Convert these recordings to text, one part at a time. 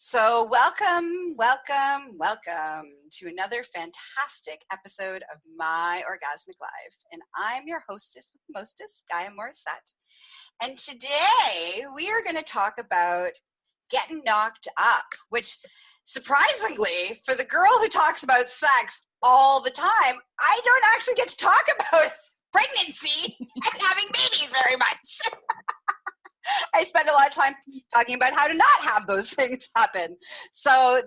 So welcome to another fantastic episode of My Orgasmic Life. And I'm your hostess with the mostest, Gaia Morrissette. And today we are going to talk about getting knocked up, which surprisingly, for the girl who talks about sex all the time, I don't actually get to talk about pregnancy and having babies very much. I spend a lot of time talking about how to not have those things happen. So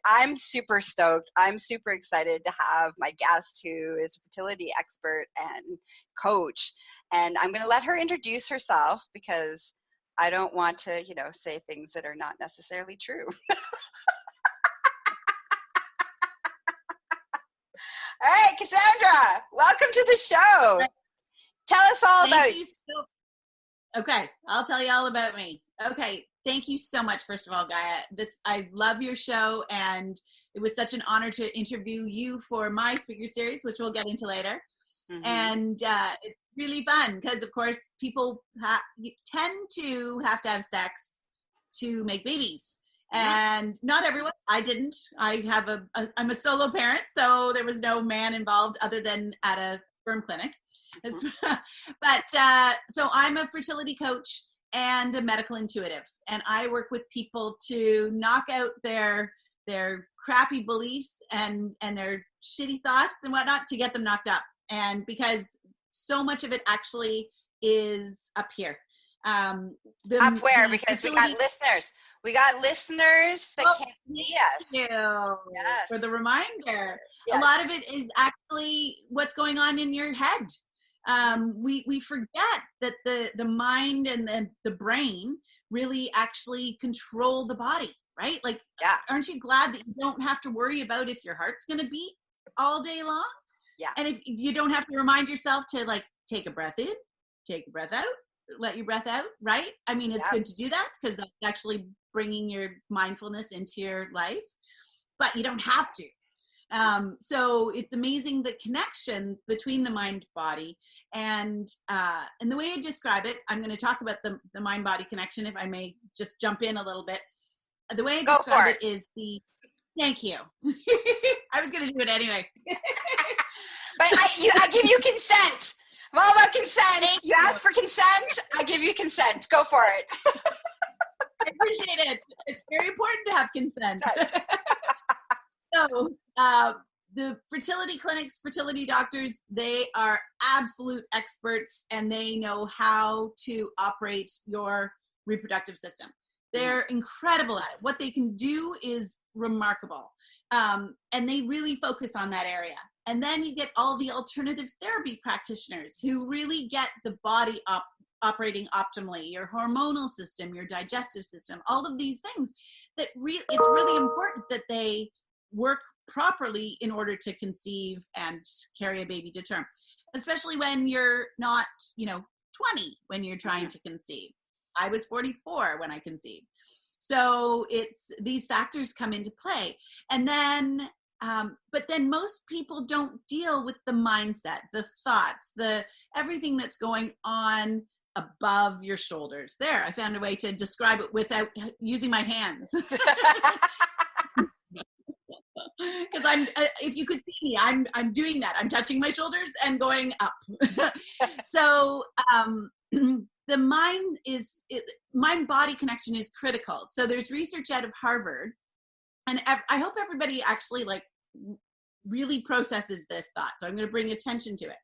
I'm super stoked. I'm super excited to have my guest who is a fertility expert and coach. And I'm going to let her introduce herself because I don't want to, say things that are not necessarily true. All right, Cassandra, welcome to the show. Tell us all about you. Okay, I'll tell you all about me. Okay, thank you so much, first of all, Gaia. I love your show, and it was such an honor to interview you for my speaker series, which we'll get into later. Mm-hmm. And it's really fun because, of course, people tend to have sex to make babies. And not everyone. I didn't. I'm a solo parent, so there was no man involved other than at a sperm clinic. But so I'm a fertility coach and a medical intuitive, and I work with people to knock out their crappy beliefs and their shitty thoughts and whatnot to get them knocked up. And because so much of it actually is up here. Up where? Because we got listeners. We got listeners that can't see us. Thank you for the reminder. Yes. A lot of it is actually what's going on in your head. We forget that the mind and the brain really actually control the body, right? Like, aren't you glad that you don't have to worry about if your heart's going to beat all day long? Yeah. And if you don't have to remind yourself to take a breath in, take a breath out, let your breath out, right? I mean, it's good to do that because that's actually bringing your mindfulness into your life, but you don't have to. So it's amazing the connection between the mind body and the way I describe it. I'm going to talk about the mind body connection, if I may just jump in a little bit. The way I describe it is thank you. I was going to do it anyway. But I give you consent. I'm all about consent. You ask for consent, I give you consent. Go for it. I appreciate it. It's very important to have consent. So the fertility clinics, fertility doctors, they are absolute experts and they know how to operate your reproductive system. They're incredible at it. What they can do is remarkable. And they really focus on that area. And then you get all the alternative therapy practitioners who really get the body operating optimally, your hormonal system, your digestive system, all of these things that it's really important that they work properly in order to conceive and carry a baby to term, especially when you're not, 20 when you're trying to conceive. I was 44 when I conceived. So these factors come into play. And then, but then most people don't deal with the mindset, the thoughts, everything that's going on above your shoulders. There, I found a way to describe it without using my hands. Because if you could see me, I'm doing that. I'm touching my shoulders and going up. So the mind-body connection is critical. So there's research out of Harvard, and I hope everybody actually really processes this thought. So I'm going to bring attention to it.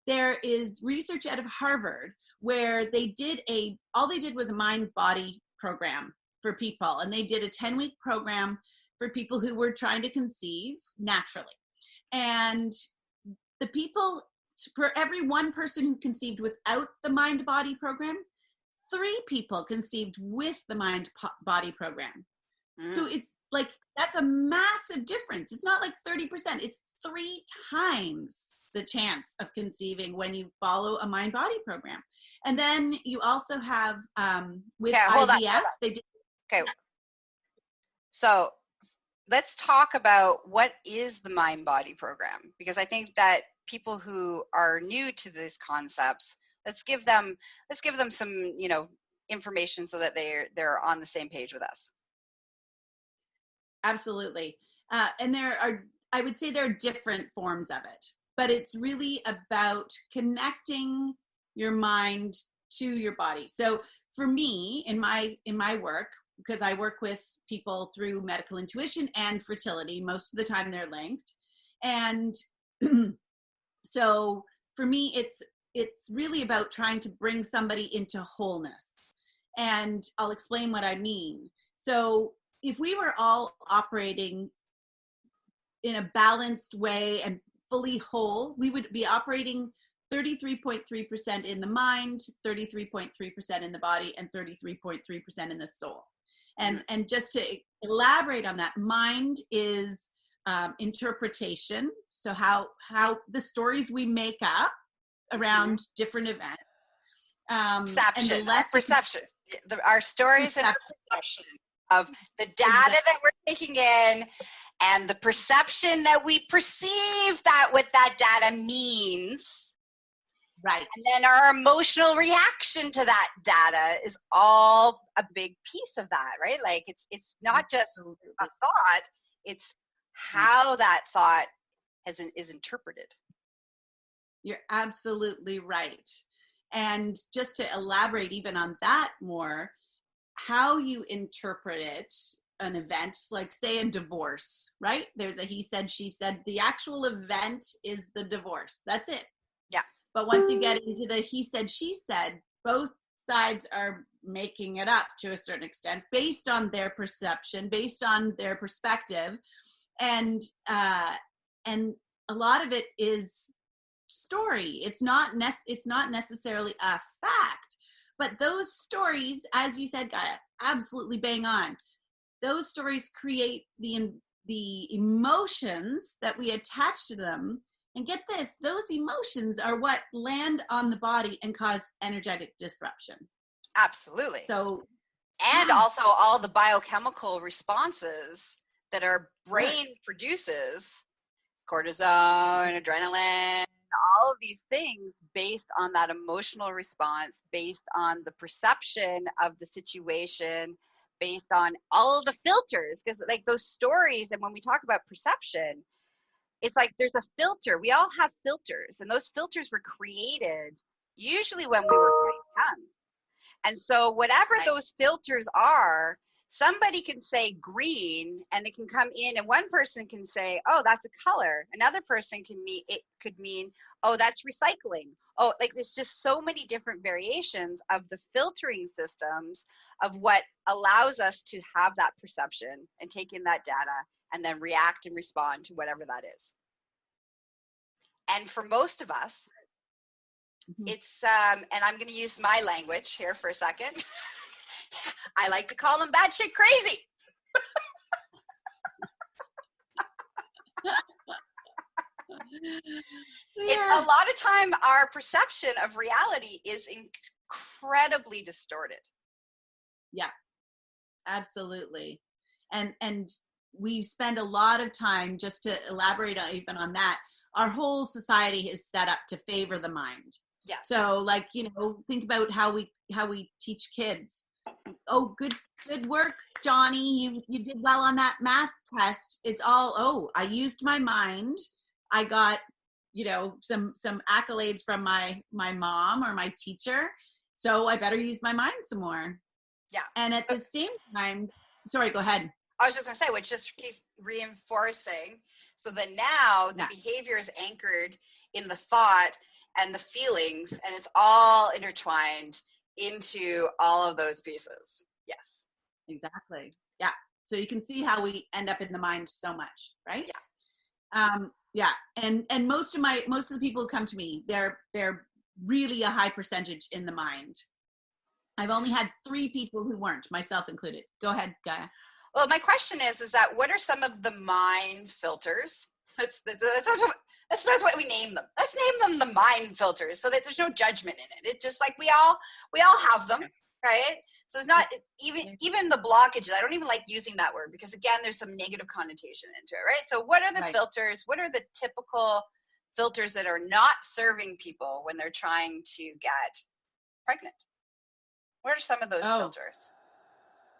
There is research out of Harvard where all they did was a mind-body program for people, and they did a 10-week program for people who were trying to conceive naturally. And the people, for every one person who conceived without the mind-body program, 3 people conceived with the mind-body program. So it's that's a massive difference. It's not 30%. It's 3 times the chance of conceiving when you follow a mind-body program. And then you also have with IVF, hold on. They did. Okay. So let's talk about what is the mind-body program, because I think that people who are new to these concepts, let's give them some, information so that they're on the same page with us. Absolutely. And I would say there are different forms of it, but it's really about connecting your mind to your body. So for me, in my work, because I work with people through medical intuition and fertility, most of the time they're linked. And so for me, it's really about trying to bring somebody into wholeness. And I'll explain what I mean. So if we were all operating in a balanced way and fully whole, we would be operating 33.3% in the mind, 33.3% in the body, and 33.3% in the soul. And just to elaborate on that, mind is interpretation. So how the stories we make up around different events. Perception, perception. Our stories and our perception of the data that we're taking in, and the perception that we perceive that what that data means. Right. And then our emotional reaction to that data is all a big piece of that, right? Like it's not just a thought, it's how that thought is interpreted. You're absolutely right. And just to elaborate even on that more, how you interpret it, an event, like say a divorce, right? There's a he said, she said. The actual event is the divorce. That's it. Yeah. But once you get into the he said, she said, both sides are making it up to a certain extent based on their perception, based on their perspective. And a lot of it is story. It's not necessarily a fact, but those stories, as you said, Gaia, absolutely bang on. Those stories create the emotions that we attach to them. And get this, those emotions are what land on the body and cause energetic disruption. Absolutely. So, and also all the biochemical responses that our brain produces, cortisol, adrenaline, all of these things based on that emotional response, based on the perception of the situation, based on all of the filters. Because like those stories, and when we talk about perception, it's like there's a filter. We all have filters, and those filters were created usually when we were quite young. And so whatever those filters are, somebody can say green and it can come in, and one person can say, oh, that's a color. Another person could mean, oh, that's recycling. Oh, like there's just so many different variations of the filtering systems of what allows us to have that perception and take in that data and then react and respond to whatever that is. And for most of us, it's, and I'm going to use my language here for a second. I like to call them bad shit crazy. It's a lot of time our perception of reality is incredibly distorted. Yeah, absolutely. And we spend a lot of time, just to elaborate even on that, our whole society is set up to favor the mind. Yes. So like, think about how we teach kids. Oh, good work, Johnny. You did well on that math test. It's all, oh, I used my mind. I got, some accolades from my mom or my teacher. So I better use my mind some more. Yeah. And at the same time, sorry, go ahead. I was just going to say, which just keeps reinforcing. So that now the behavior is anchored in the thought and the feelings, and it's all intertwined into all of those pieces. Yes. Exactly. Yeah. So you can see how we end up in the mind so much, right? Yeah. Yeah. And most of the people who come to me, they're really a high percentage in the mind. I've only had 3 people who weren't, myself included. Go ahead, Gaia. Well, my question is that what are some of the mind filters? That's what we name them. Let's name them the mind filters, so that there's no judgment in it. It's just like we all have them, right? So it's not even the blockages. I don't even like using that word because again, there's some negative connotation into it, right? So what are the filters? What are the typical filters that are not serving people when they're trying to get pregnant? What are some of those filters?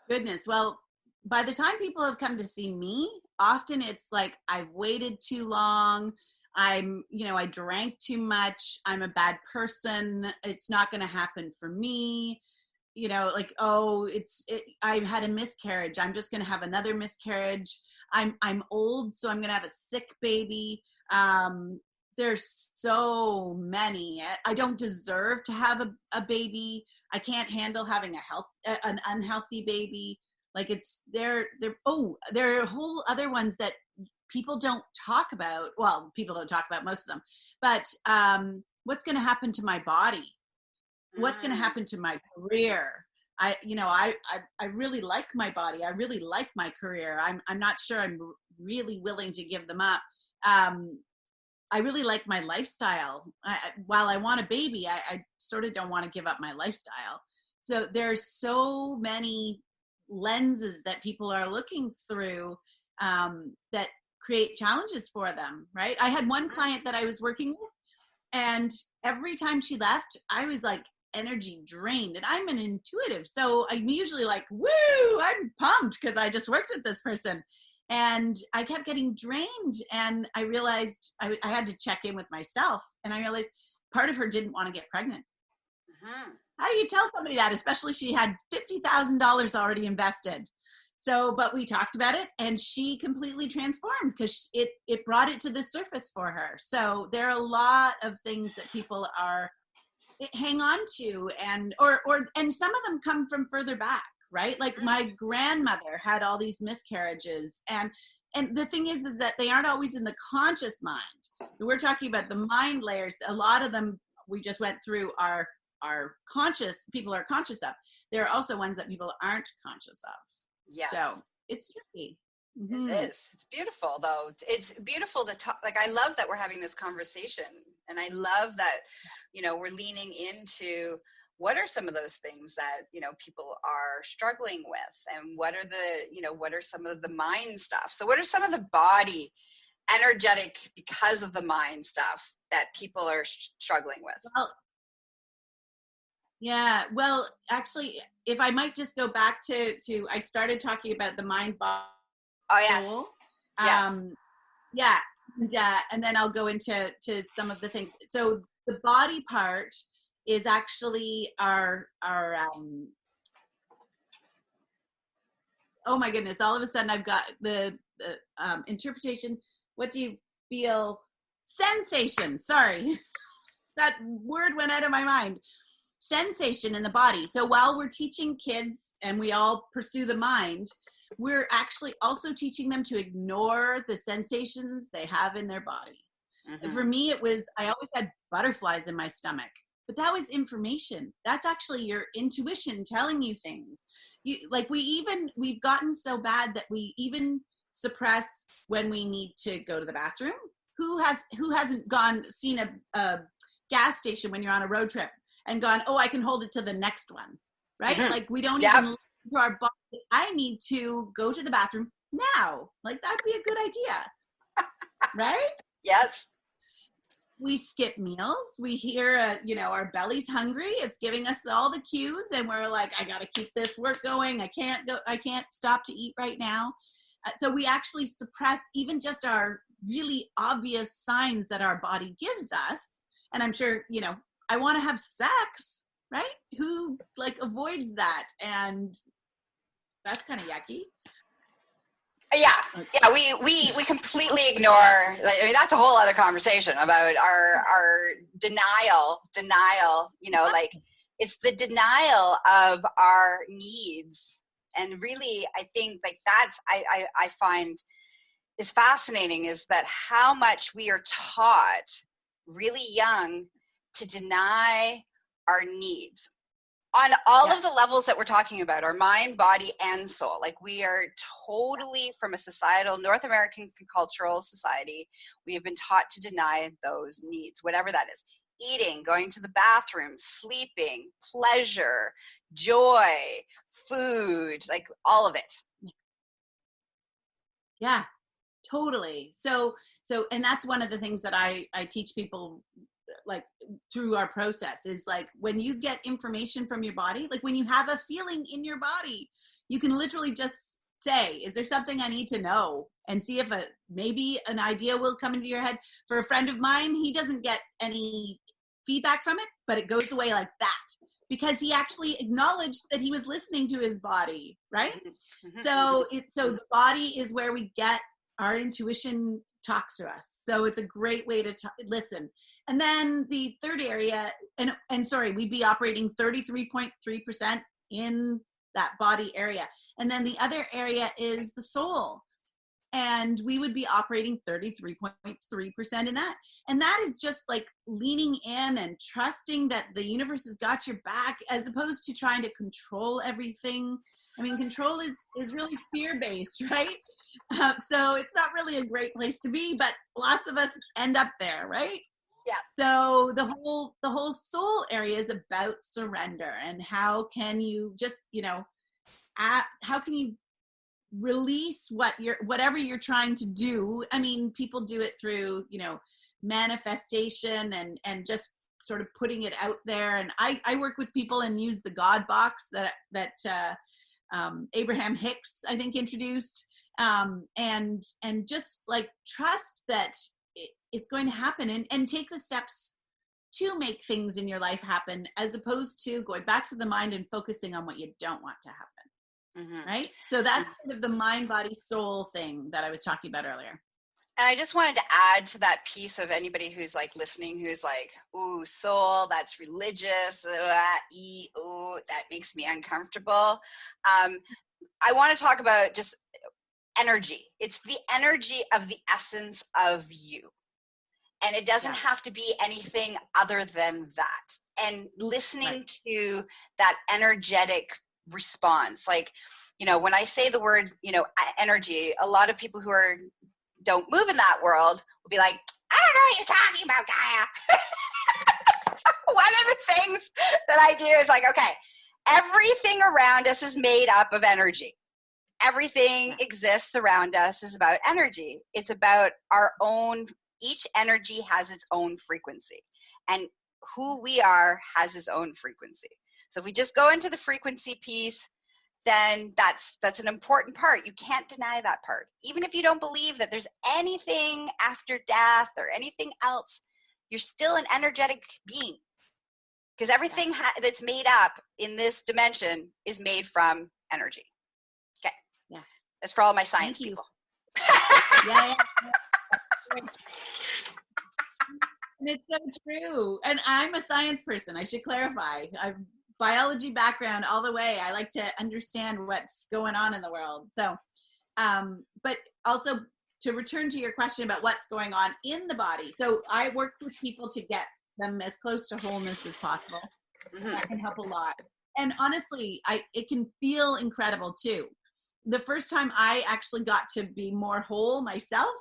Goodness. Well, by the time people have come to see me, often it's like, I've waited too long. I drank too much. I'm a bad person. It's not going to happen for me. Like, I had a miscarriage. I'm just going to have another miscarriage. I'm old, so I'm going to have a sick baby. There's so many. I don't deserve to have a baby. I can't handle having an unhealthy baby. Like, there are whole other ones that people don't talk about. Well, people don't talk about most of them, but what's going to happen to my body? What's going to happen to my career? I really like my body. I really like my career. I'm not sure I'm really willing to give them up. I really like my lifestyle. While I want a baby, I sort of don't want to give up my lifestyle. So there's so many lenses that people are looking through that create challenges for them, right? I had one client that I was working with, and every time she left, I was like energy drained, and I'm an intuitive. So I'm usually like, woo, I'm pumped because I just worked with this person. And I kept getting drained, and I realized I had to check in with myself, and I realized part of her didn't want to get pregnant. Mm-hmm. How do you tell somebody that, especially she had $50,000 already invested? So, but we talked about it, and she completely transformed because it brought it to the surface for her. So there are a lot of things that people hang on to, and some of them come from further back, right? Like my grandmother had all these miscarriages, and the thing is that they aren't always in the conscious mind. We're talking about the mind layers. A lot of them we just went through are conscious, people are conscious of. There are also ones that people aren't conscious of. Yes. So it's tricky. Mm-hmm. It is. It's beautiful, though. It's beautiful to talk. Like, I love that we're having this conversation, and I love that, we're leaning into what are some of those things that, people are struggling with, and what are some of the mind stuff. So what are some of the body energetic, because of the mind stuff, that people are struggling with? Well, actually, if I might just go back to I started talking about the mind body. Oh, yes. Yes. And then I'll go into some of the things. So the body part is actually our oh my goodness, all of a sudden I've got the interpretation. What do you feel? Sensation. Sorry. That word went out of my mind. Sensation in the body. So while we're teaching kids, and we all pursue the mind, we're actually also teaching them to ignore the sensations they have in their body. Mm-hmm. For me, I always had butterflies in my stomach, but that was information. That's actually your intuition telling you things. We've gotten so bad that we even suppress when we need to go to the bathroom. Who hasn't seen a gas station when you're on a road trip and gone, oh, I can hold it to the next one, right? Mm-hmm. Like, we don't even listen to our body. I need to go to the bathroom now. Like, that'd be a good idea, right? Yes. We skip meals. We hear, our belly's hungry. It's giving us all the cues, and we're like, I got to keep this work going. I can't stop to eat right now. So we actually suppress even just our really obvious signs that our body gives us. And I'm sure, I want to have sex, right? Who avoids that? And that's kind of yucky. Yeah, we completely ignore. I mean, that's a whole other conversation about our denial. Like, it's the denial of our needs, and really, I think that's I find is fascinating, is that how much we are taught really young to deny our needs on all of the levels that we're talking about, our mind, body, and soul. Like, we are totally, from a societal, North American cultural society, we have been taught to deny those needs, whatever that is. Eating, going to the bathroom, sleeping, pleasure, joy, food, like all of it. Yeah, totally. So, and that's one of the things that I teach people, like, through our process, is like, when you get information from your body, like when you have a feeling in your body, you can literally just say, is there something I need to know? And see if maybe an idea will come into your head. For a friend of mine, he doesn't get any feedback from it, but it goes away like that because he actually acknowledged that he was listening to his body, right? So the body is where we get our intuition talks to us. So it's a great way to listen. And then the third area, and sorry, we'd be operating 33.3% in that body area. And then the other area is the soul. And we would be operating 33.3% in that. And that is just like leaning in and trusting that the universe has got your back, as opposed to trying to control everything. I mean, control is really fear-based, right? So it's not really a great place to be, but lots of us end up there, right? Yeah. So the whole soul area is about surrender, and how can you just, how can you release whatever you're trying to do. I mean, people do it through, manifestation and just sort of putting it out there. And I work with people and use the God box that Abraham Hicks, I think, introduced. And just like trust that it's going to happen, and take the steps to make things in your life happen, as opposed to going back to the mind and focusing on what you don't want to happen. Right? So that's sort of the mind, body, soul thing that I was talking about earlier. And I just wanted to add to that piece of anybody who's like listening, who's like, ooh, soul, that's religious. Ooh, that makes me uncomfortable. I want to talk about just energy. It's the energy of the essence of you. And it doesn't have to be anything other than that. And listening to that energetic response, like, when I say the word, energy, a lot of people who don't move in that world will be like, I don't know what you're talking about, Gaia. So one of the things that I do is like, okay, everything around us is made up of energy. Everything exists around us is about energy. It's about our own, each energy has its own frequency, and who we are has its own frequency. So if we just go into the frequency piece, then that's an important part. You can't deny that part. Even if you don't believe that there's anything after death or anything else, you're still an energetic being, because everything that's made up in this dimension is made from energy. Okay. Yeah. That's for all my science people. Yeah. And it's so true. And I'm a science person, I should clarify. I've biology background all the way. I like to understand what's going on in the world. So, but also to return to your question about what's going on in the body. So I work with people to get them as close to wholeness as possible. That can help a lot. And honestly, it can feel incredible too. The first time I actually got to be more whole myself,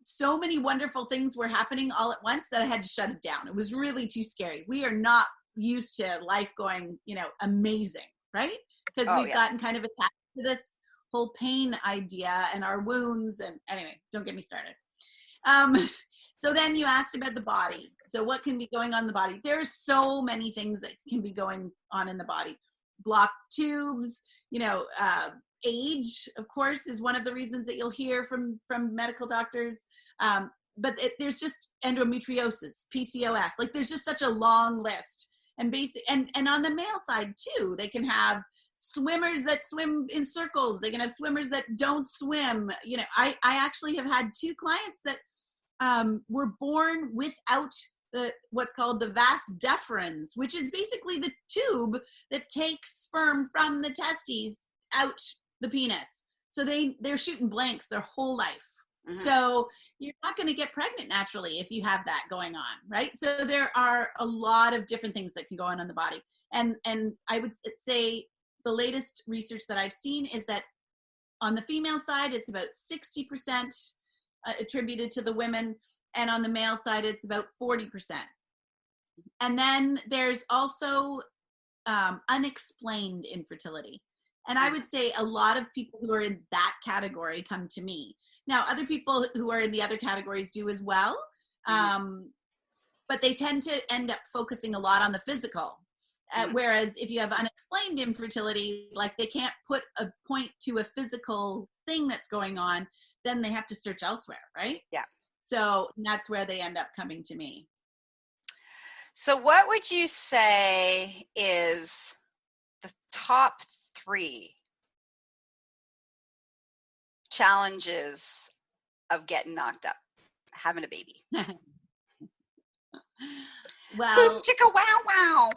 so many wonderful things were happening all at once that I had to shut it down. It was really too scary. We are not used to life going, amazing, right? Because we've gotten kind of attached to this whole pain idea and our wounds. And anyway, don't get me started. So then you asked about the body. So what can be going on in the body? There's so many things that can be going on in the body. Blocked tubes, age, of course, is one of the reasons that you'll hear from medical doctors. But there's just endometriosis, PCOS. Like there's just such a long list. And and on the male side too, they can have swimmers that swim in circles. They can have swimmers that don't swim. I actually have had 2 clients that were born without what's called the vas deferens, which is basically the tube that takes sperm from the testes out the penis. So they're shooting blanks their whole life. So you're not going to get pregnant naturally if you have that going on, right? So there are a lot of different things that can go on in the body. And I would say the latest research that I've seen is that on the female side, it's about 60% attributed to the women. And on the male side, it's about 40%. And then there's also unexplained infertility. And I would say a lot of people who are in that category come to me. Now, other people who are in the other categories do as well, but they tend to end up focusing a lot on the physical. Whereas if you have unexplained infertility, like they can't put a point to a physical thing that's going on, then they have to search elsewhere, right? Yeah. So that's where they end up coming to me. So what would you say is the top 3 challenges of getting knocked up, having a baby? Well, boom, chicka, wow, wow.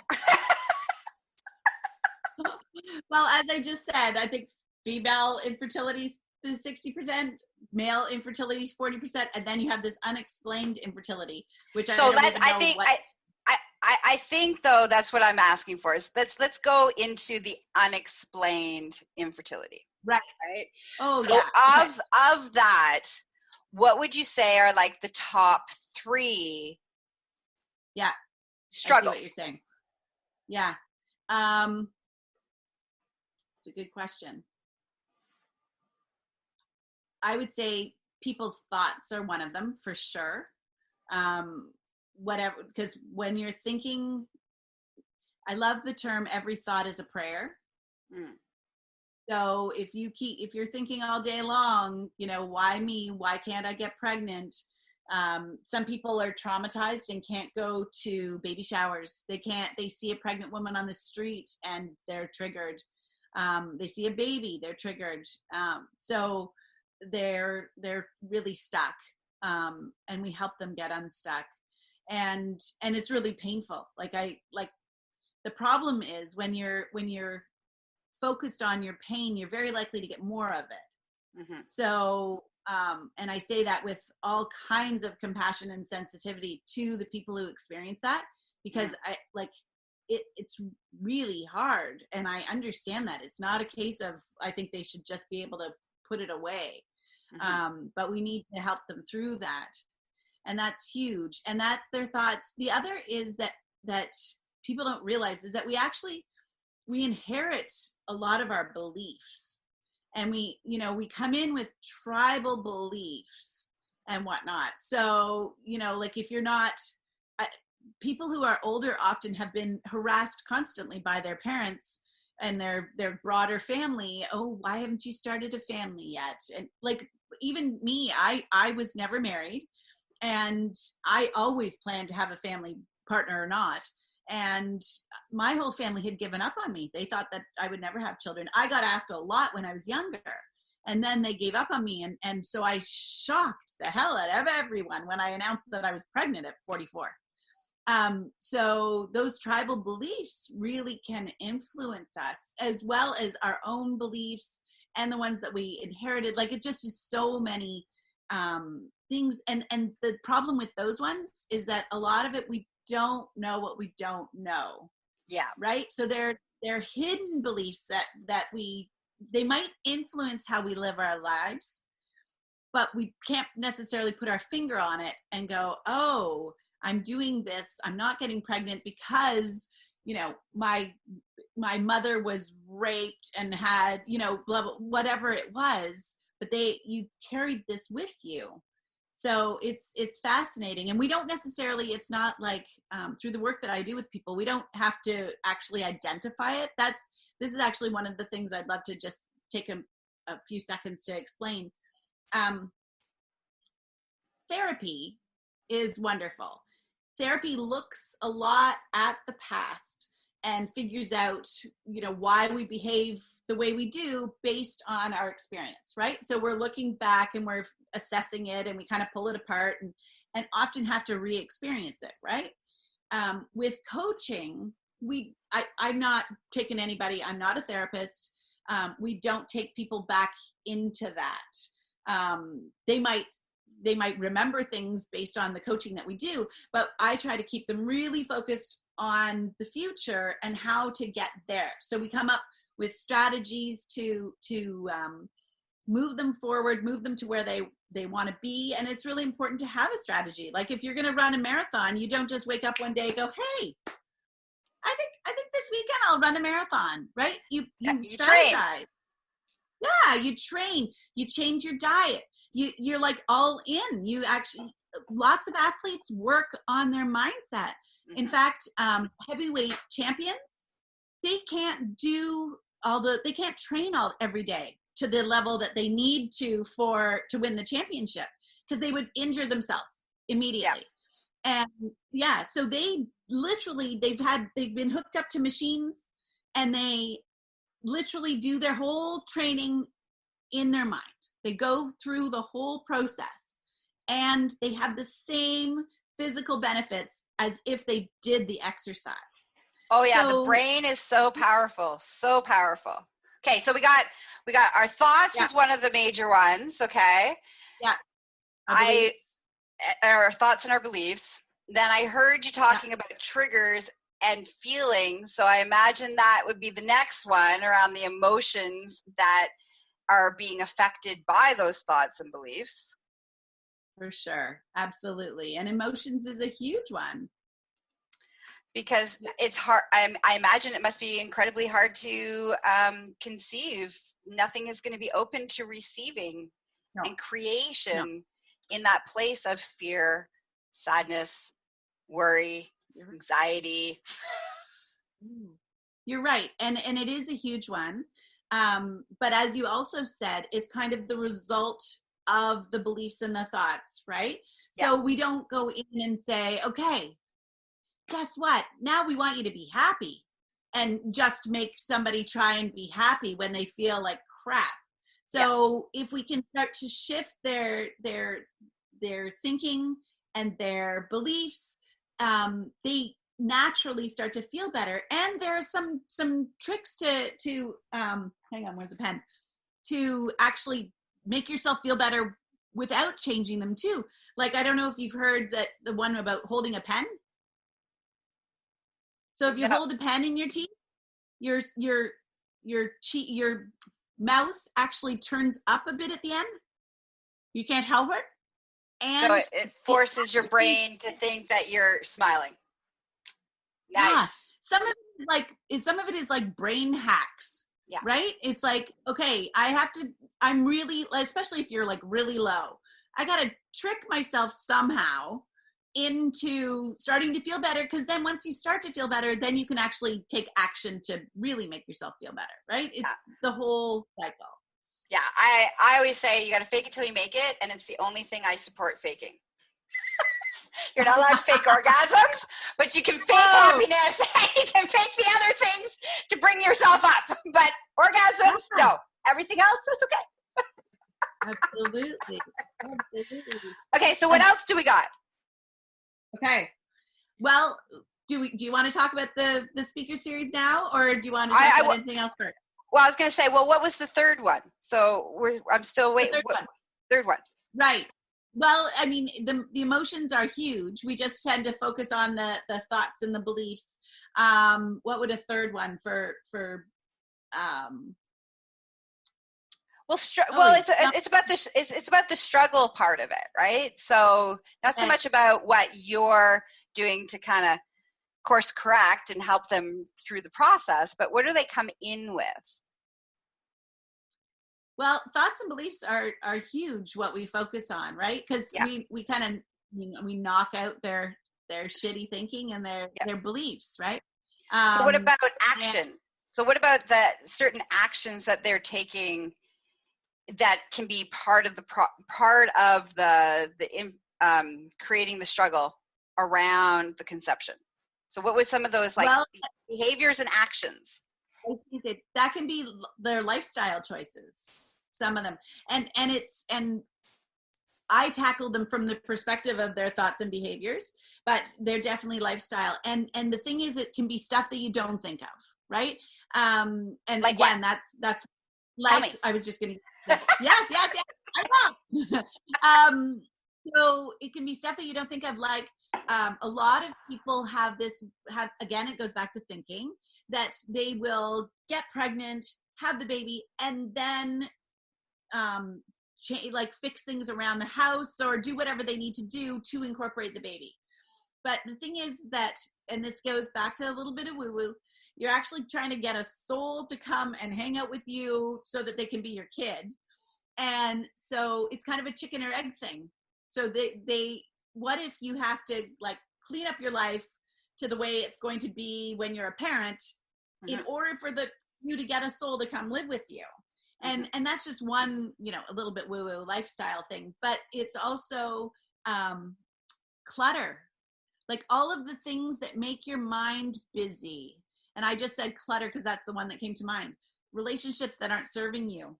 Well, as I just said, I think female infertility is 60%, male infertility is 40%, and then you have this unexplained infertility, which I think though that's what I'm asking for is let's go into the unexplained infertility. Right. Oh, so yeah. Of that, what would you say are like the top 3 struggles? I see what you're saying. Yeah. It's a good question. I would say people's thoughts are one of them for sure. Whatever, because when you're thinking, I love the term every thought is a prayer. So if you're thinking all day long, why me? Why can't I get pregnant? Some people are traumatized and can't go to baby showers. They see a pregnant woman on the street and they're triggered. They see a baby, they're triggered. So they're really stuck. And we help them get unstuck. And it's really painful. The problem is when you're focused on your pain, you're very likely to get more of it. Mm-hmm. So, and I say that with all kinds of compassion and sensitivity to the people who experience that, because it's really hard. And I understand that it's not a case of, I think they should just be able to put it away. Mm-hmm. But we need to help them through that. And that's huge. And that's their thoughts. The other is that people don't realize is that we inherit a lot of our beliefs, and we come in with tribal beliefs and whatnot. So, if you're not, people who are older often have been harassed constantly by their parents and their broader family. Oh, why haven't you started a family yet? And even me, I was never married, and I always planned to have a family partner or not. And my whole family had given up on me. They thought that I would never have children. I got asked a lot when I was younger, and then they gave up on me. And so I shocked the hell out of everyone when I announced that I was pregnant at 44. So those tribal beliefs really can influence us, as well as our own beliefs and the ones that we inherited. It just is so many things. And the problem with those ones is that a lot of it, we don't know what we don't know. Yeah. Right. So they're hidden beliefs that they might influence how we live our lives, but we can't necessarily put our finger on it and go, oh, I'm doing this, I'm not getting pregnant because, my mother was raped and had, blah, blah, whatever it was, but you carried this with you. So it's fascinating. And we don't necessarily, it's not through the work that I do with people, we don't have to actually identify it. This is actually one of the things I'd love to just take a few seconds to explain. Therapy is wonderful. Therapy looks a lot at the past and figures out, why we behave the way we do based on our experience, right? So we're looking back and we're assessing it, and we kind of pull it apart and often have to re-experience it, right? With coaching, I'm not taking anybody, I'm not a therapist. We don't take people back into that. They might remember things based on the coaching that we do, but I try to keep them really focused on the future and how to get there. So we come up with strategies to move them forward, move them to where they want to be. And it's really important to have a strategy. If you're going to run a marathon, you don't just wake up one day and go, hey, I think this weekend I'll run a marathon, right? You strategize. Yeah, you train, you change your diet. You're all in. You actually, lots of athletes work on their mindset. In fact, heavyweight champions, they can't train every day to the level that they need to win the championship, because they would injure themselves immediately. Yeah. And so they've been hooked up to machines, and they literally do their whole training in their mind. They go through the whole process, and they have the same physical benefits as if they did the exercise. Oh yeah, the brain is so powerful, so powerful. Okay, so we got our thoughts is one of the major ones, okay? Yeah. Our thoughts and our beliefs. Then I heard you talking about triggers and feelings, so I imagine that would be the next one, around the emotions that are being affected by those thoughts and beliefs. For sure. Absolutely. And emotions is a huge one. Because it's hard. I imagine it must be incredibly hard to conceive. Nothing is going to be open to receiving and creation in that place of fear, sadness, worry, anxiety. You're right. And it is a huge one. But as you also said, it's kind of the result of the beliefs and the thoughts, right? Yeah. So we don't go in and say, okay, guess what? Now we want you to be happy, and just make somebody try and be happy when they feel like crap. So if we can start to shift their thinking and their beliefs, they naturally start to feel better. And there are some tricks to hang on, where's a pen? To actually make yourself feel better without changing them too. Like, I don't know if you've heard that the one about holding a pen. So if you hold a pen in your teeth, your mouth actually turns up a bit at the end. You can't help it. And so it forces your brain to think that you're smiling. Nice. Yeah. Some of it is like brain hacks. Yeah. Right? It's like, okay, I'm really, especially if you're like really low, I got to trick myself somehow into starting to feel better, because then once you start to feel better, then you can actually take action to really make yourself feel better, right? It's the whole cycle. Yeah, I always say you got to fake it till you make it, and it's the only thing I support faking. You're not allowed to fake orgasms, but you can fake happiness, and you can fake the other things to bring yourself up. But orgasms, no. Everything else, that's okay. Absolutely. Okay, so what else do we got? Okay. Well, do you want to talk about the speaker series now, or do you want to talk about anything else first? Well, I was going to say, what was the third one? So I'm still waiting. Third one. Right. Well, I mean, the emotions are huge. We just tend to focus on the thoughts and the beliefs. What would a third one for it's about the struggle part of it, right? So not so much about what you're doing to kind of course correct and help them through the process, but what do they come in with? Well, thoughts and beliefs are huge, what we focus on, right? Because we kind of we knock out their shitty thinking and their beliefs, right? So what about action? So what about the certain actions that they're taking that can be part of the creating the struggle around the conception? So what would some of those behaviors and actions? That can be their lifestyle choices, some of them. And I tackle them from the perspective of their thoughts and behaviors, but they're definitely lifestyle. And the thing is, it can be stuff that you don't think of, right? And like again, what? that's like, I was just going to, yes, I will. So it can be stuff that you don't think of, like, a lot of people again, it goes back to thinking that they will get pregnant, have the baby, and then fix things around the house or do whatever they need to do to incorporate the baby. But the thing is that, and this goes back to a little bit of woo-woo, you're actually trying to get a soul to come and hang out with you so that they can be your kid. And so it's kind of a chicken or egg thing. So what if you have to like clean up your life, to the way it's going to be when you're a parent, in order for you to get a soul to come live with you. And that's just one, a little bit woo-woo lifestyle thing, but it's also clutter, like all of the things that make your mind busy. And I just said clutter because that's the one that came to mind. Relationships that aren't serving you,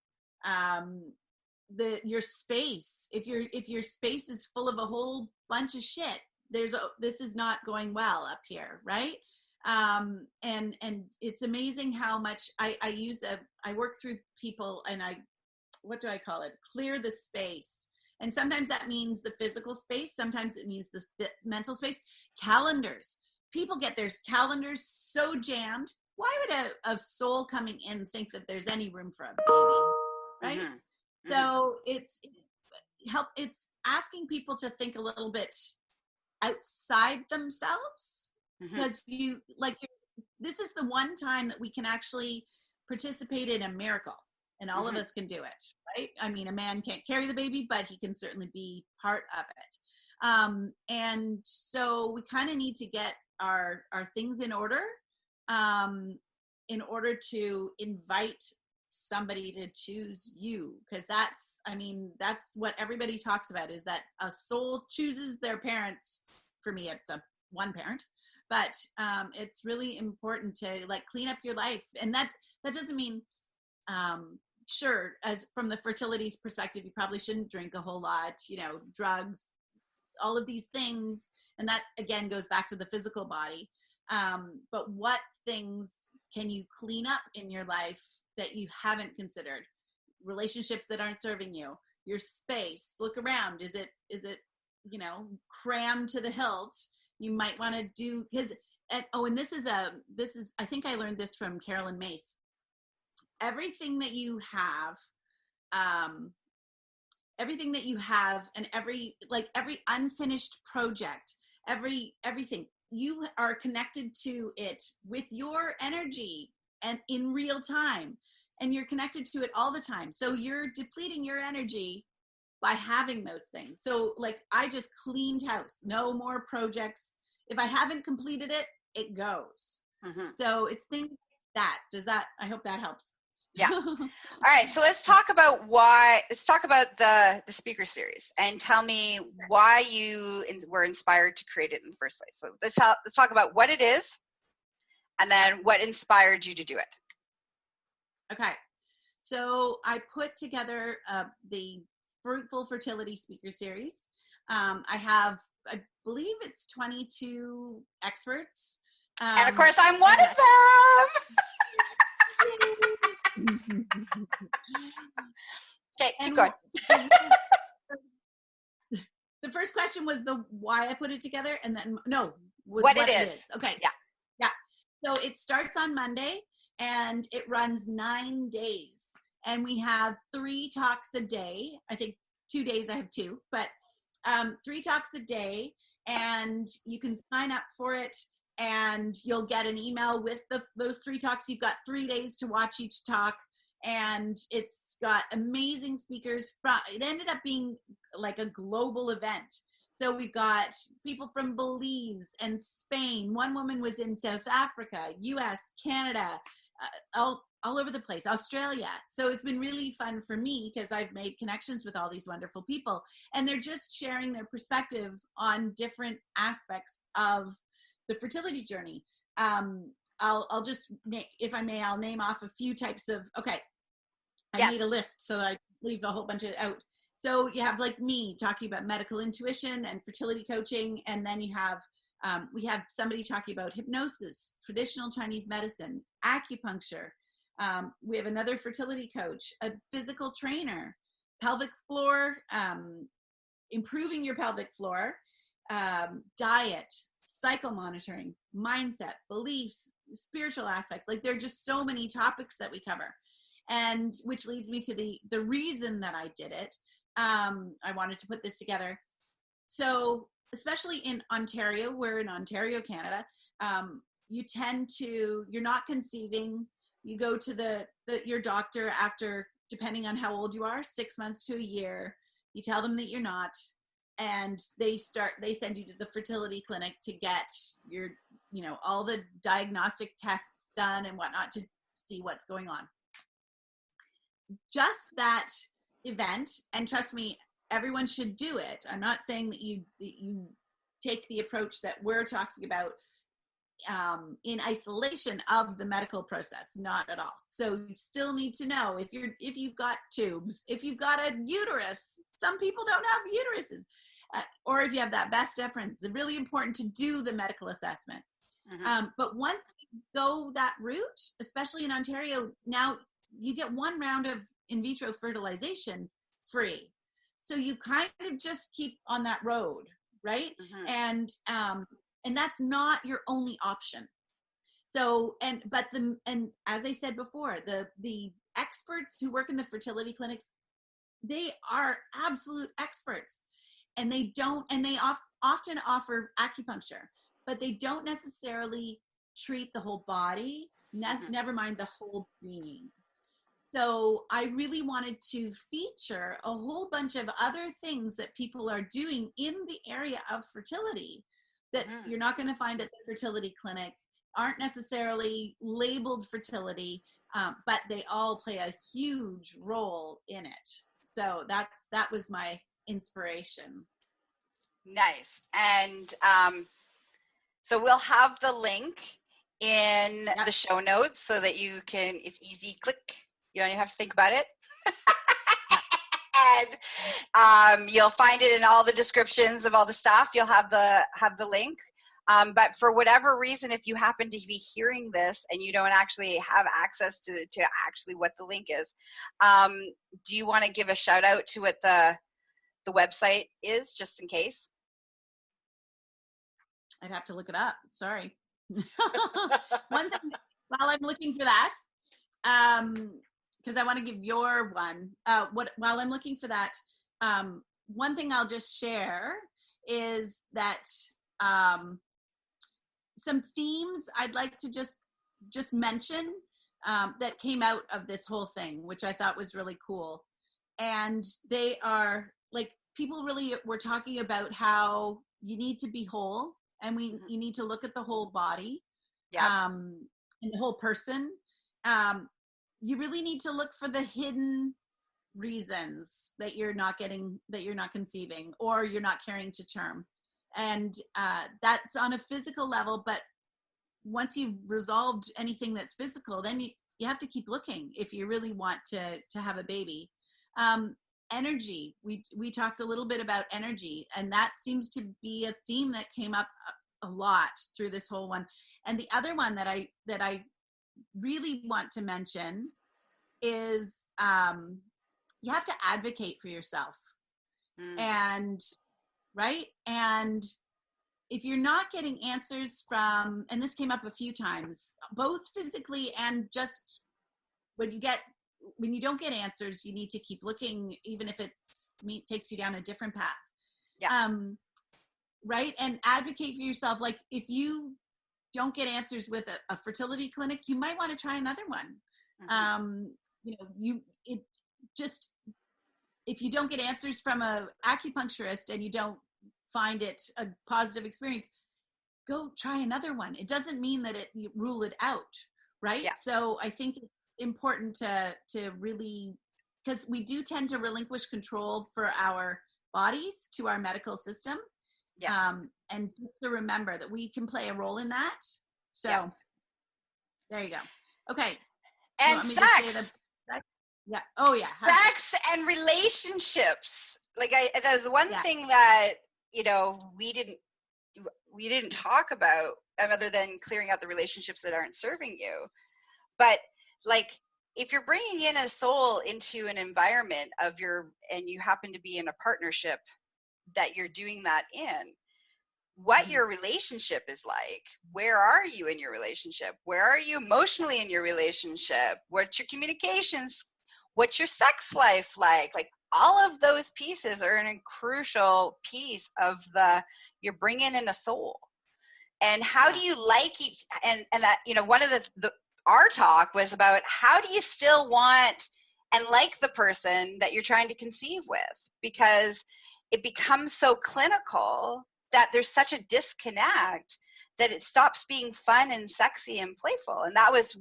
your space. If your space is full of a whole bunch of shit, this is not going well up here, right? And it's amazing how much I work through people, and what do I call it? Clear the space. And sometimes that means the physical space. Sometimes it means the mental space. Calendars. People get their calendars so jammed. Why would a soul coming in think that there's any room for a baby, right? So it's asking people to think a little bit outside themselves, because this is the one time that we can actually participate in a miracle, and all of us can do it, right? I mean, a man can't carry the baby, but he can certainly be part of it. And so we kind of need to get our things in order to invite somebody to choose you, because that's what everybody talks about, is that a soul chooses their parents. For me, it's one parent, but it's really important to clean up your life. And that doesn't mean sure, as from the fertility perspective, you probably shouldn't drink a whole lot, drugs, all of these things. And that again goes back to the physical body. But what things can you clean up in your life that you haven't considered? Relationships that aren't serving you, your space. Look around. Is it crammed to the hilt? You might want to do, and this is I think I learned this from Carolyn Mace. Everything that you have, and every unfinished project, everything, you are connected to it with your energy and in real time, and you're connected to it all the time. So you're depleting your energy by having those things. So I just cleaned house, no more projects. If I haven't completed it, it goes. So it's things like that. I hope that helps. Yeah. All right. So let's talk about the speaker series, and tell me why you were inspired to create it in the first place. So let's talk about what it is, and then what inspired you to do it. Okay. So I put together the Fruitful Fertility Speaker Series. I believe it's 22 experts. And of course, I'm one of them. Okay, keep going. The first question was why I put it together, and then what it is. Okay. Yeah. So it starts on Monday, and it runs 9 days, and we have 3 talks a day. I think 2 days I have 2, but 3 talks a day, and you can sign up for it, and you'll get an email with those 3 talks. You've got 3 days to watch each talk, and it's got amazing speakers. It ended up being like a global event. So we've got people from Belize and Spain. One woman was in South Africa, US, Canada, all over the place, Australia. So it's been really fun for me because I've made connections with all these wonderful people, and they're just sharing their perspective on different aspects of the fertility journey. I'll just, if I may, I'll name off a few types of, I made a list so that I leave a whole bunch of out. So you have me talking about medical intuition and fertility coaching. And then you have, we have somebody talking about hypnosis, traditional Chinese medicine, acupuncture. We have another fertility coach, a physical trainer, pelvic floor, improving your pelvic floor, diet, cycle monitoring, mindset, beliefs, spiritual aspects. There are just so many topics that we cover. And which leads me to the reason that I did it. I wanted to put this together. So especially in Ontario, we're in Ontario, Canada, you're not conceiving. You go to your doctor after, depending on how old you are, 6 months to a year. You tell them that you're not. and they send you to the fertility clinic to get your, all the diagnostic tests done and whatnot to see what's going on. Just that event, and trust me, everyone should do it. I'm not saying that you take the approach that we're talking about in isolation of the medical process, not at all. So you still need to know if you've got tubes, if you've got a uterus. Some people don't have uteruses, or if you have that vas deferens. It's really important to do the medical assessment. But once you go that route, especially in Ontario, now you get one round of in vitro fertilization free. So you kind of just keep on that road, right? And that's not your only option. So, but as I said before, the experts who work in the fertility clinics, they are absolute experts, and they often offer acupuncture, but they don't necessarily treat the whole body, never mind the whole being. So I really wanted to feature a whole bunch of other things that people are doing in the area of fertility that you're not going to find at the fertility clinic, aren't necessarily labeled fertility, but they all play a huge role in it. So that was my inspiration. Nice. And so we'll have the link in the show notes so that it's easy, click. You don't even have to think about it. And you'll find it in all the descriptions of all the stuff. You'll have the link. But for whatever reason, if you happen to be hearing this and you don't actually have access to actually what the link is, do you want to give a shout out to what the website is, just in case? I'd have to look it up. Sorry. One thing, while I'm looking for that, because I want to give your one. While I'm looking for that, one thing I'll just share is that some themes I'd like to just mention that came out of this whole thing, which I thought was really cool. And they are like, people really were talking about how you need to be whole, and you need to look at the whole body, and the whole person. You really need to look for the hidden reasons that you're not conceiving, or you're not carrying to term. And that's on a physical level, but once you've resolved anything that's physical, then you have to keep looking if you really want to have a baby. Energy, we talked a little bit about energy, and that seems to be a theme that came up a lot through this whole one. And the other one that I really want to mention is you have to advocate for yourself. And right, and if you're not getting answers from, and this came up a few times, both physically and just when you don't get answers, you need to keep looking, even if it takes you down a different path. Right, and advocate for yourself. Like, if you don't get answers with a fertility clinic, you might want to try another one. If you don't get answers from a acupuncturist and you don't find it a positive experience, go try another one. It doesn't mean that you rule it out, right? So I think it's important to really, because we do tend to relinquish control for our bodies to our medical system. And just to remember that we can play a role in that. So there you go. Okay. And sex. Yeah. Oh yeah. Sex and relationships. Like there's one thing that, we didn't talk about, other than clearing out the relationships that aren't serving you. But like, if you're bringing in a soul into an environment and you happen to be in a partnership that you're doing that in, what your relationship is like. Where are you in your relationship? Where are you emotionally in your relationship? What's your communications? What's your sex life like? Like, all of those pieces are a crucial piece of you're bringing in a soul. And how do you like each, and that, one of our talk was about how do you still want and like the person that you're trying to conceive with? Because it becomes so clinical that there's such a disconnect that it stops being fun and sexy and playful. And that was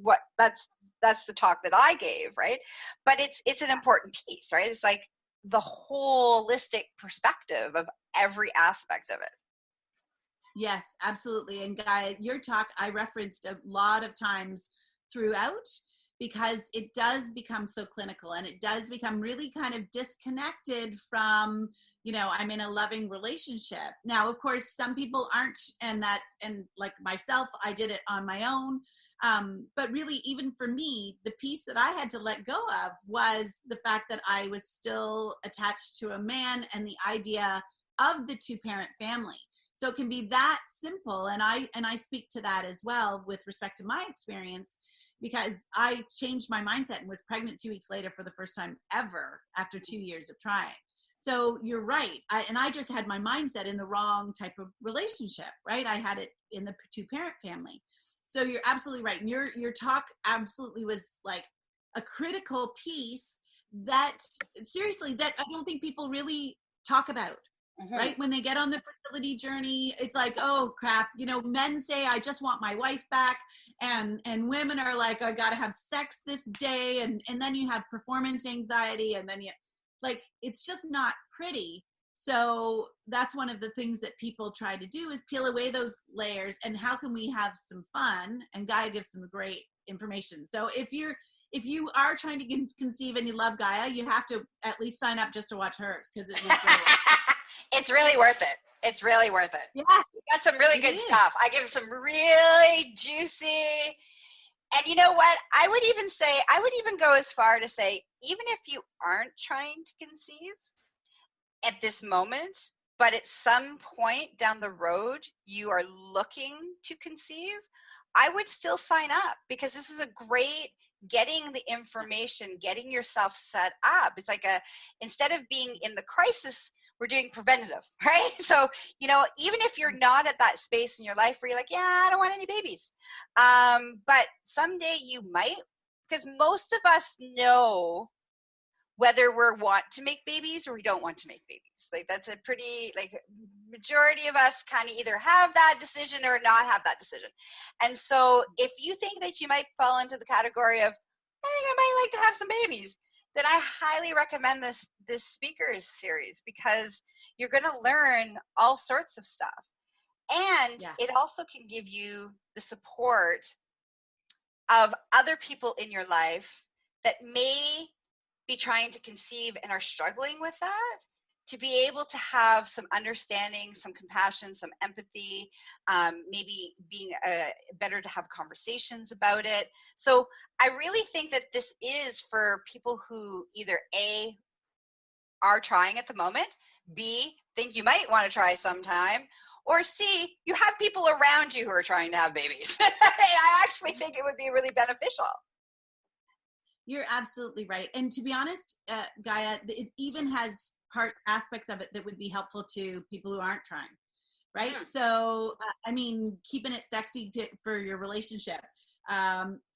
that's the talk that I gave, right? But it's an important piece, right? It's like the holistic perspective of every aspect of it. Yes, absolutely. And Gaia, your talk I referenced a lot of times throughout, because it does become so clinical, and it does become really kind of disconnected from, I'm in a loving relationship. Now, of course, some people aren't, and like myself, I did it on my own. But really, even for me, the piece that I had to let go of was the fact that I was still attached to a man and the idea of the two-parent family. So it can be that simple. And I speak to that as well with respect to my experience, because I changed my mindset and was pregnant 2 weeks later for the first time ever after 2 years of trying. So you're right. I just had my mindset in the wrong type of relationship, right? I had it in the two-parent family. So you're absolutely right. And your talk absolutely was like a critical piece that, seriously, that I don't think people really talk about. Mm-hmm. Right? When they get on the fertility journey, it's like, oh crap, men say, I just want my wife back. And women are like, I got to have sex this day. And then you have performance anxiety. And then it's just not pretty. So that's one of the things that people try to do, is peel away those layers. And how can we have some fun? And Gaia gives some great information. So if you are trying to conceive and you love Gaia, you have to at least sign up just to watch hers, because it was great. It's really worth it. It's really worth it. Yeah. You got some really good stuff. I give some really juicy. And you know what? I would even go as far to say, even if you aren't trying to conceive at this moment, but at some point down the road, you are looking to conceive, I would still sign up, because this is a great getting the information, getting yourself set up. It's like instead of being in the crisis, we're doing preventative, right? So, even if you're not at that space in your life where you're like, yeah, I don't want any babies. But someday you might, because most of us know whether we want to make babies or we don't want to make babies. Like, that's a pretty, majority of us kind of either have that decision or not have that decision. And so if you think that you might fall into the category of, I think I might like to have some babies, then I highly recommend this speakers series, because you're going to learn all sorts of stuff. And it also can give you the support of other people in your life that may be trying to conceive and are struggling with that, to be able to have some understanding, some compassion, some empathy, maybe being better to have conversations about it. So I really think that this is for people who either A, are trying at the moment, B, think you might want to try sometime, or C, you have people around you who are trying to have babies. I actually think it would be really beneficial. You're absolutely right. And to be honest, Gaia, it even has aspects of it that would be helpful to people who aren't trying, right? Mm-hmm. So, keeping it sexy for your relationship.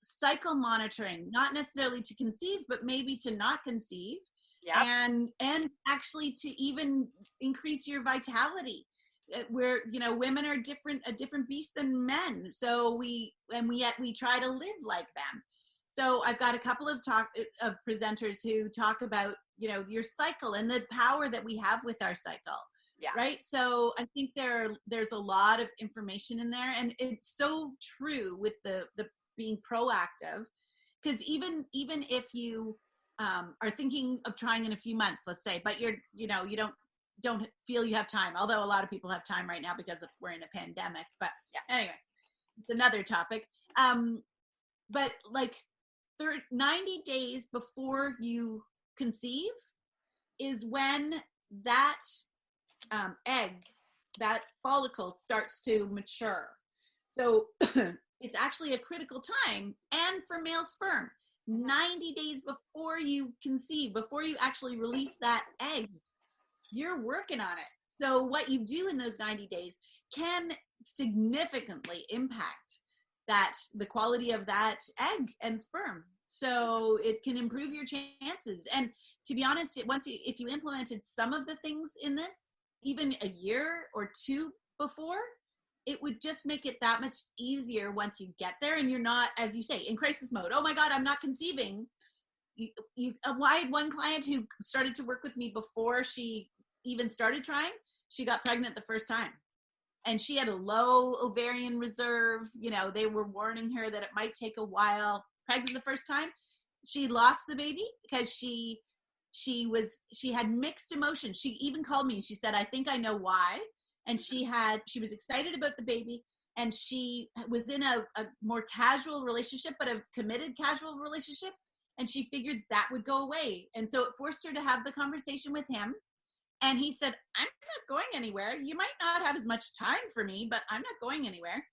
Cycle monitoring, not necessarily to conceive, but maybe to not conceive. Yep. And actually to even increase your vitality. Where women are a different beast than men. So yet we try to live like them. So I've got a couple of presenters who talk about, your cycle and the power that we have with our cycle. Yeah. Right. So I think there's a lot of information in there, and it's so true with the being proactive, because even if you are thinking of trying in a few months, let's say, but you don't feel you have time, although a lot of people have time right now because we're in a pandemic. But anyway, it's another topic. But 90 days before you conceive is when that egg, that follicle starts to mature. So it's actually a critical time. And for male sperm, 90 days before you conceive, before you actually release that egg, you're working on it. So what you do in those 90 days can significantly impact the quality of that egg and sperm. So it can improve your chances. And to be honest, if you implemented some of the things in this, even a year or two before, it would just make it that much easier once you get there and you're not, as you say, in crisis mode. Oh my God, I'm not conceiving. I had one client who started to work with me before she even started trying. She got pregnant the first time. And she had a low ovarian reserve. They were warning her that it might take a while. Pregnant the first time. She lost the baby because she had mixed emotions. She even called me and she said, I think I know why. And she was excited about the baby, and she was in a more casual relationship, but a committed casual relationship. And she figured that would go away. And so it forced her to have the conversation with him. And he said, I'm not going anywhere. You might not have as much time for me, but I'm not going anywhere.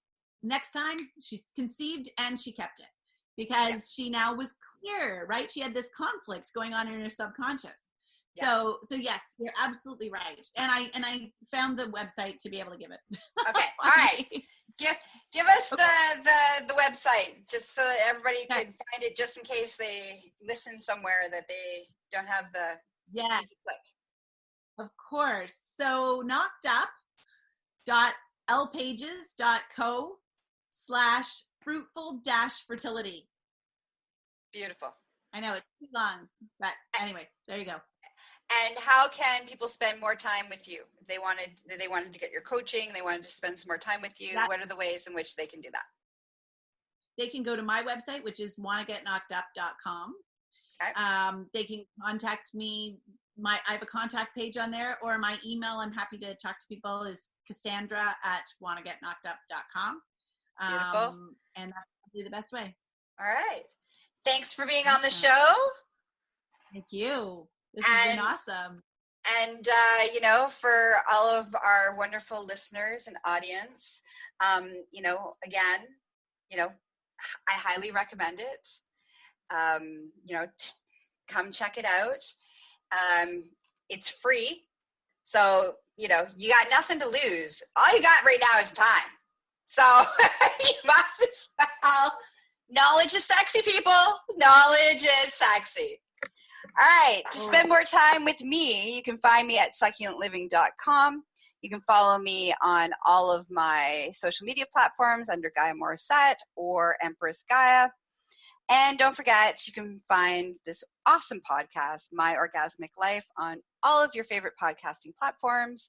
Next time, she's conceived and she kept it because she now was clear, right? She had this conflict going on in her subconscious. Yeah. So yes, you're absolutely right. And I found the website to be able to give it. Okay. All right. Give us the website just so that everybody can find it, just in case they listen somewhere that they don't have the easy click. Of course. So knockedup.lpages.co/fruitful-fertility. Beautiful. I know it's too long, but anyway, there you go. And how can people spend more time with you? If they wanted to get your coaching, they wanted to spend some more time with you, what are the ways in which they can do that? They can go to my website, which is wannagetknockedup.com. Okay. They can contact me. I have a contact page on there, or my email, I'm happy to talk to people, is cassandra@wannagetknockedup.com. Beautiful. And that's probably the best way. All right. Thanks for being on the show. Thank you. This has been awesome. And, for all of our wonderful listeners and audience, again, I highly recommend it. Come check it out. It's free. So, you got nothing to lose. All you got right now is time. So you might as well. Knowledge is sexy, people. Knowledge is sexy. All right. To spend more time with me, you can find me at succulentliving.com. You can follow me on all of my social media platforms under Gaia Morrissette or Empress Gaia. And don't forget, you can find this awesome podcast, My Orgasmic Life, on all of your favorite podcasting platforms.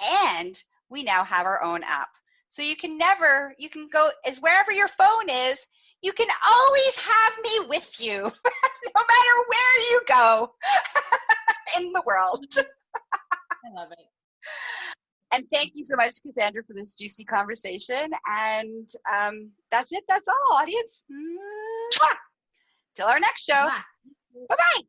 And we now have our own app. So you can go as wherever your phone is, you can always have me with you, no matter where you go in the world. I love it. And thank you so much, Cassandra, for this juicy conversation. And that's it. That's all, audience. Till our next show. Bye-bye.